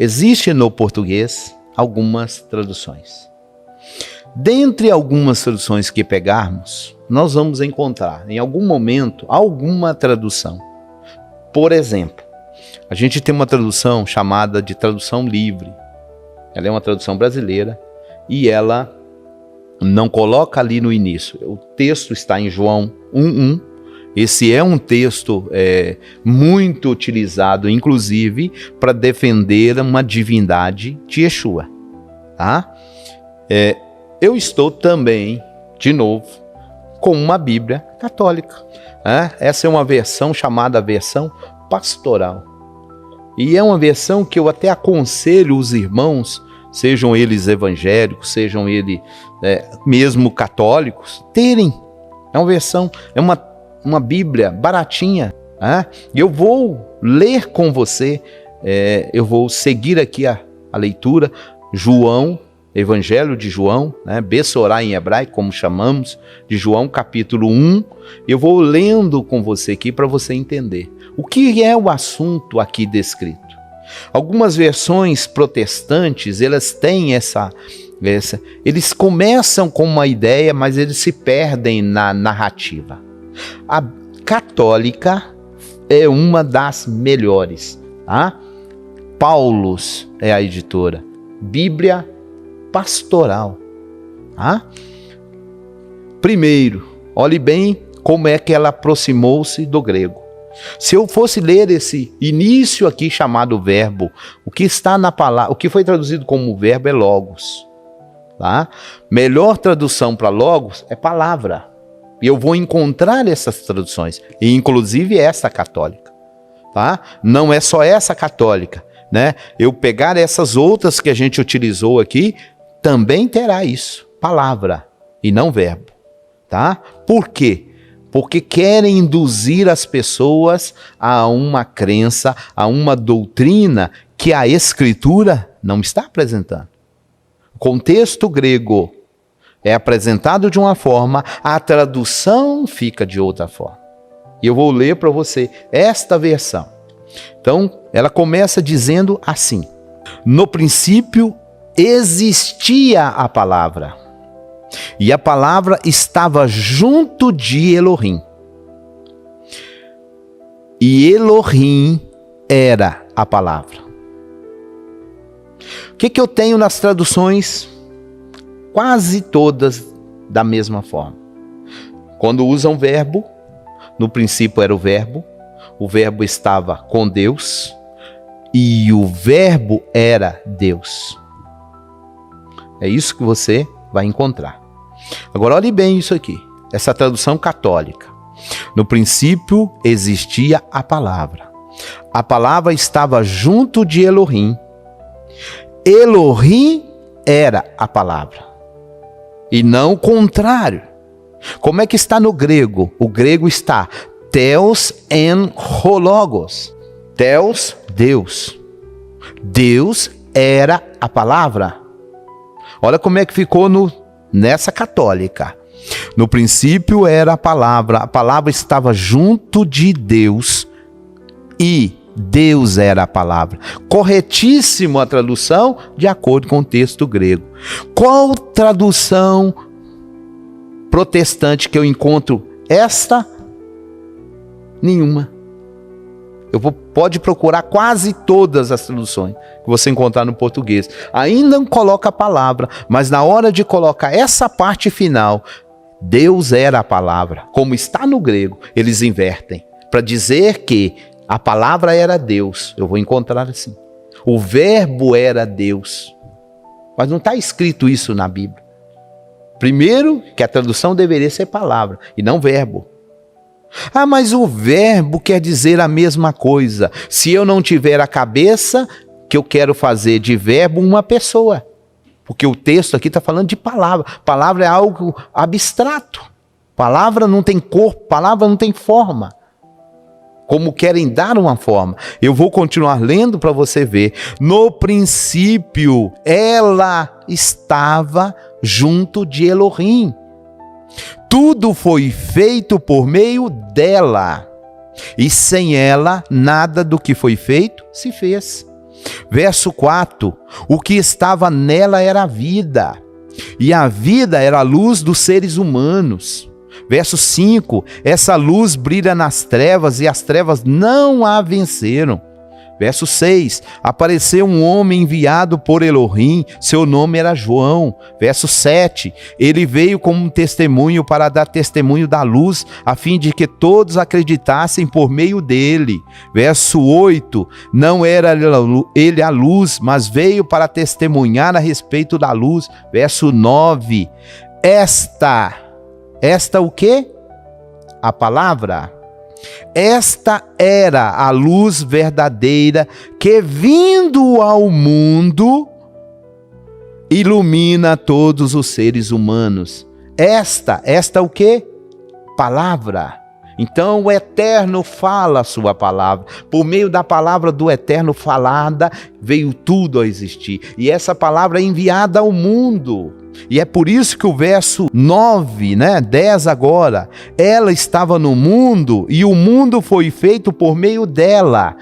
Existe no português algumas traduções. Dentre algumas traduções que pegarmos, nós vamos encontrar, em algum momento, alguma tradução. Por exemplo, a gente tem uma tradução chamada de tradução livre. Ela é uma tradução brasileira e ela não coloca ali no início. O texto está em João 1:1. Esse é um texto muito utilizado, inclusive, para defender uma divindade de Yeshua. Tá? Eu estou também, de novo, com uma Bíblia católica. Essa é uma versão chamada versão pastoral. E é uma versão que eu até aconselho os irmãos, sejam eles evangélicos, sejam eles mesmo católicos, terem. É uma versão, é uma Bíblia baratinha. Eu vou ler com você, eu vou seguir aqui a leitura, João, Evangelho de João, Bessorá em hebraico, como chamamos, de João capítulo 1. Eu vou lendo com você aqui para você entender o que é o assunto aqui descrito. Algumas versões protestantes, elas têm eles começam com uma ideia, mas eles se perdem na narrativa. A católica é uma das melhores. Paulus é a editora. Bíblia pastoral. Primeiro, olhe bem como é que ela aproximou-se do grego. Se eu fosse ler esse início aqui chamado verbo, o que está na palavra, o que foi traduzido como verbo é logos. Melhor tradução para logos é palavra. E eu vou encontrar essas traduções, e inclusive essa católica. Não é só essa católica, Eu pegar essas outras que a gente utilizou aqui, também terá isso, palavra e não verbo, Por quê? Porque querem induzir as pessoas a uma crença, a uma doutrina que a Escritura não está apresentando. O contexto grego é apresentado de uma forma, a tradução fica de outra forma. E eu vou ler para você esta versão. Então, ela começa dizendo assim: no princípio existia a palavra, e a palavra estava junto de Elohim. E Elohim era a palavra. O que eu tenho nas traduções? Quase todas da mesma forma. Quando usam verbo, no princípio era o verbo estava com Deus, e o verbo era Deus. É isso que você vai encontrar. Agora olhe bem isso aqui, essa tradução católica. No princípio existia a palavra estava junto de Elohim. Elohim era a palavra, e não o contrário. Como é que está no grego? O grego está Theos en ho logos. Theos, Deus. Deus era a palavra. Olha como é que ficou nessa católica. No princípio era a palavra estava junto de Deus e Deus era a palavra. Corretíssimo a tradução de acordo com o texto grego. Qual tradução protestante que eu encontro esta? Nenhuma. Pode procurar quase todas as traduções que você encontrar no português. Ainda não coloca a palavra, mas na hora de colocar essa parte final, Deus era a palavra, como está no grego, eles invertem, para dizer que a palavra era Deus. Eu vou encontrar assim. O verbo era Deus. Mas não está escrito isso na Bíblia. Primeiro, que a tradução deveria ser palavra e não verbo. Mas o verbo quer dizer a mesma coisa. Se eu não tiver a cabeça, que eu quero fazer de verbo uma pessoa. Porque o texto aqui está falando de palavra. Palavra é algo abstrato. Palavra não tem corpo, palavra não tem forma. Como querem dar uma forma. Eu vou continuar lendo para você ver. No princípio, ela estava junto de Elohim. Tudo foi feito por meio dela. E sem ela, nada do que foi feito se fez. Verso 4, o que estava nela era a vida, e a vida era a luz dos seres humanos. Verso 5, essa luz brilha nas trevas e as trevas não a venceram. Verso 6, apareceu um homem enviado por Elohim, seu nome era João. Verso 7, ele veio como um testemunho para dar testemunho da luz, a fim de que todos acreditassem por meio dele. Verso 8, não era ele a luz, mas veio para testemunhar a respeito da luz. Verso 9, esta o quê? A palavra. Esta era a luz verdadeira que, vindo ao mundo, ilumina todos os seres humanos. Esta o quê? Palavra. Então o Eterno fala a sua palavra. Por meio da palavra do Eterno falada, veio tudo a existir. E essa palavra é enviada ao mundo. E é por isso que o verso 9, 10 agora, ela estava no mundo e o mundo foi feito por meio dela.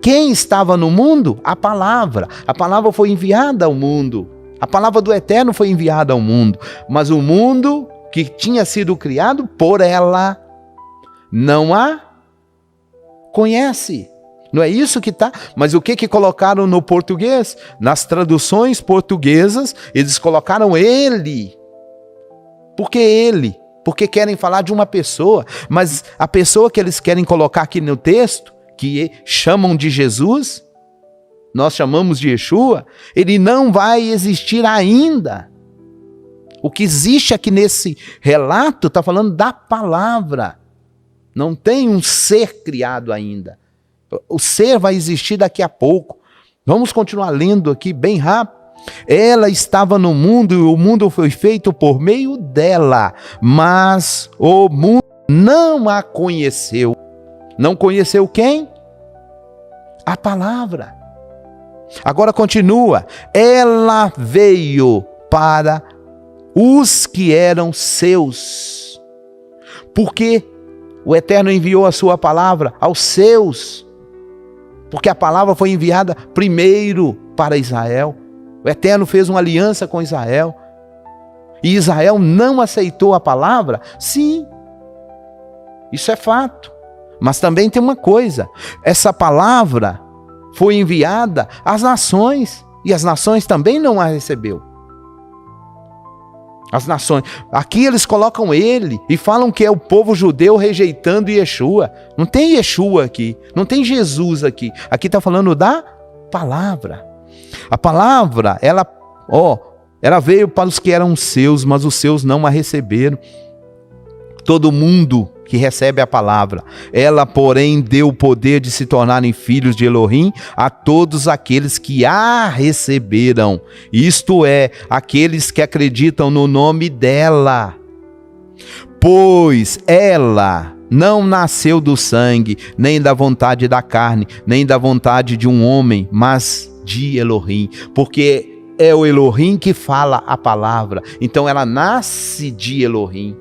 Quem estava no mundo? A palavra. A palavra foi enviada ao mundo. A palavra do Eterno foi enviada ao mundo. Mas o mundo que tinha sido criado por ela não a conhece. Não é isso que está? Mas o que colocaram no português? Nas traduções portuguesas, eles colocaram ele. Por que ele? Porque querem falar de uma pessoa. Mas a pessoa que eles querem colocar aqui no texto, que chamam de Jesus, nós chamamos de Yeshua, ele não vai existir ainda. O que existe aqui nesse relato está falando da palavra. Não tem um ser criado ainda. O ser vai existir daqui a pouco. Vamos continuar lendo aqui bem rápido. Ela estava no mundo e o mundo foi feito por meio dela, mas o mundo não a conheceu. Não conheceu quem? A palavra. Agora continua. Ela veio para os que eram seus. Porque o Eterno enviou a sua palavra aos seus. Porque a palavra foi enviada primeiro para Israel. O Eterno fez uma aliança com Israel. E Israel não aceitou a palavra? Sim. Isso é fato. Mas também tem uma coisa. Essa palavra foi enviada às nações. E as nações também não a recebeu. As nações. Aqui eles colocam ele e falam que é o povo judeu rejeitando Yeshua. Não tem Yeshua aqui. Não tem Jesus aqui. Aqui está falando da palavra. A palavra, ela veio para os que eram seus, mas os seus não a receberam. Todo mundo que recebe a palavra, ela, porém, deu o poder de se tornarem filhos de Elohim a todos aqueles que a receberam, isto é, aqueles que acreditam no nome dela. Pois ela não nasceu do sangue, nem da vontade da carne, nem da vontade de um homem, mas de Elohim, porque é o Elohim que fala a palavra, então ela nasce de Elohim.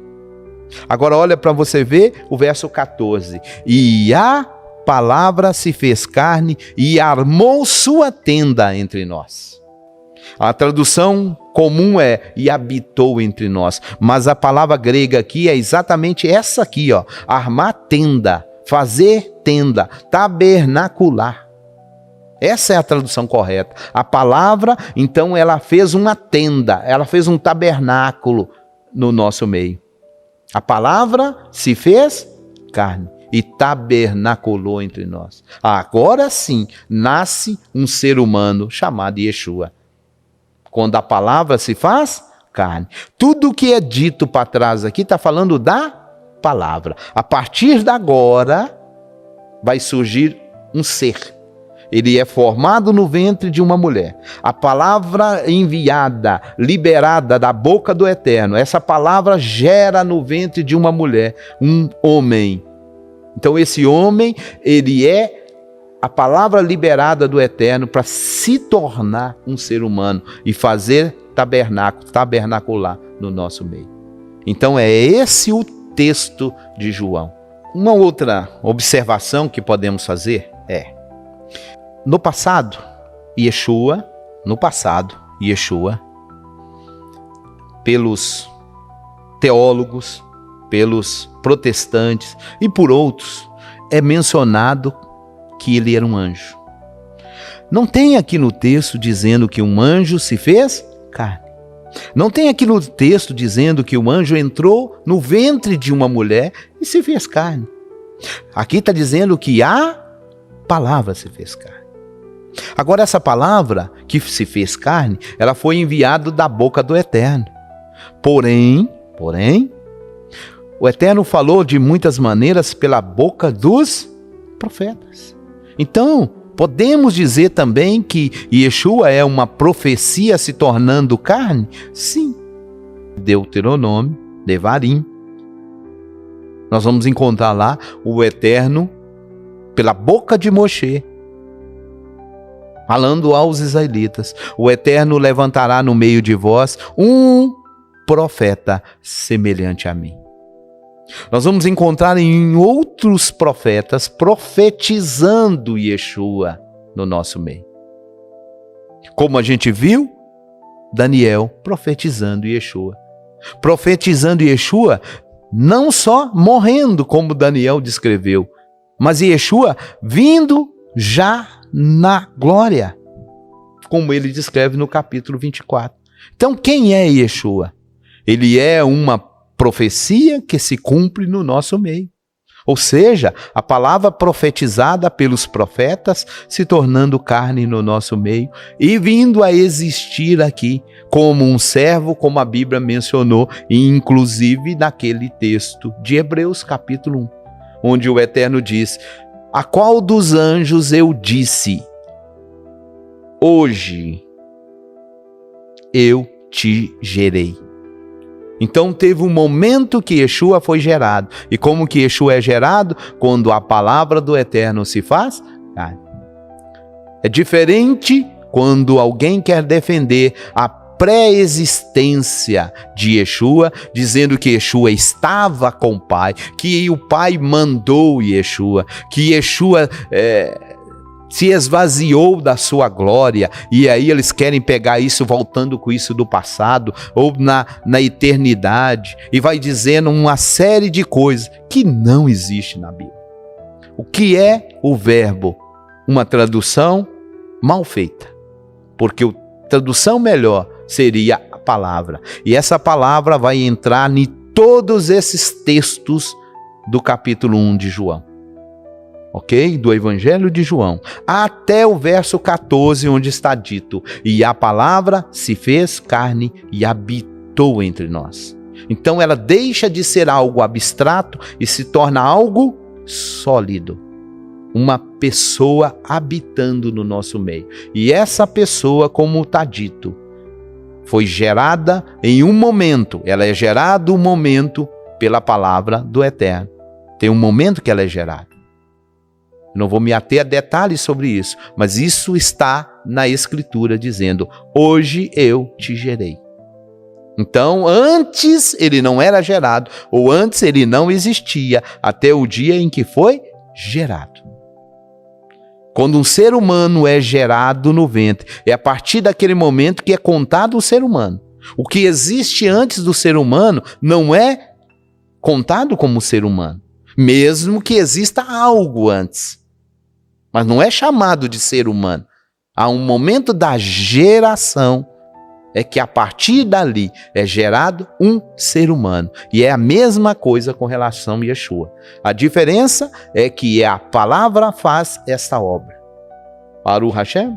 Agora olha para você ver o verso 14. E a palavra se fez carne e armou sua tenda entre nós. A tradução comum é e habitou entre nós. Mas a palavra grega aqui é exatamente essa aqui, armar tenda, fazer tenda, tabernacular. Essa é a tradução correta. A palavra, então, ela fez uma tenda, ela fez um tabernáculo no nosso meio. A palavra se fez carne e tabernaculou entre nós. Agora sim, nasce um ser humano chamado Yeshua. Quando a palavra se faz carne. Tudo que é dito para trás aqui está falando da palavra. A partir de agora, vai surgir um ser. Ele é formado no ventre de uma mulher. A palavra enviada, liberada da boca do Eterno, essa palavra gera no ventre de uma mulher um homem. Então esse homem, ele é a palavra liberada do Eterno para se tornar um ser humano e fazer tabernacular no nosso meio. Então é esse o texto de João. Uma outra observação que podemos fazer é: no passado, Yeshua, pelos teólogos, pelos protestantes e por outros, é mencionado que ele era um anjo. Não tem aqui no texto dizendo que um anjo se fez carne. Não tem aqui no texto dizendo que o anjo entrou no ventre de uma mulher e se fez carne. Aqui está dizendo que a palavra se fez carne. Agora, essa palavra que se fez carne, ela foi enviada da boca do Eterno. Porém, o Eterno falou de muitas maneiras pela boca dos profetas. Então, podemos dizer também que Yeshua é uma profecia se tornando carne? Sim. Deuteronômio, Devarim. Nós vamos encontrar lá o Eterno, pela boca de Moshe, falando aos israelitas: o Eterno levantará no meio de vós um profeta semelhante a mim. Nós vamos encontrar em outros profetas profetizando Yeshua no nosso meio. Como a gente viu, Daniel profetizando Yeshua. Profetizando Yeshua, não só morrendo, como Daniel descreveu, mas Yeshua vindo já na glória, como ele descreve no capítulo 24. Então, quem é Yeshua? Ele é uma profecia que se cumpre no nosso meio. Ou seja, a palavra profetizada pelos profetas se tornando carne no nosso meio e vindo a existir aqui como um servo, como a Bíblia mencionou, inclusive naquele texto de Hebreus capítulo 1, onde o Eterno diz: a qual dos anjos eu disse, hoje eu te gerei. Então teve um momento que Yeshua foi gerado. E como que Yeshua é gerado? Quando a palavra do Eterno se faz carne. É diferente quando alguém quer defender a pré-existência de Yeshua, dizendo que Yeshua estava com o Pai, que o Pai mandou Yeshua, que Yeshua se esvaziou da sua glória, e aí eles querem pegar isso, voltando com isso do passado, ou na eternidade, e vai dizendo uma série de coisas que não existe na Bíblia. O que é o verbo? Uma tradução mal feita, porque a tradução melhor seria a palavra, e essa palavra vai entrar em todos esses textos do capítulo 1 de João. Ok? Do Evangelho de João, até o verso 14, onde está dito: e a palavra se fez carne e habitou entre nós. Então ela deixa de ser algo abstrato e se torna algo sólido. Uma pessoa habitando no nosso meio. E essa pessoa, como está dito, foi gerada em um momento. Ela é gerada um momento pela palavra do Eterno. Tem um momento que ela é gerada. Não vou me ater a detalhes sobre isso, mas isso está na Escritura dizendo: hoje eu te gerei. Então, antes ele não era gerado, ou antes ele não existia, até o dia em que foi gerado. Quando um ser humano é gerado no ventre, é a partir daquele momento que é contado o ser humano. O que existe antes do ser humano não é contado como ser humano, mesmo que exista algo antes. Mas não é chamado de ser humano. Há um momento da geração, é que a partir dali é gerado um ser humano. E é a mesma coisa com relação a Yeshua. A diferença é que a palavra faz essa obra. Baruch Hashem.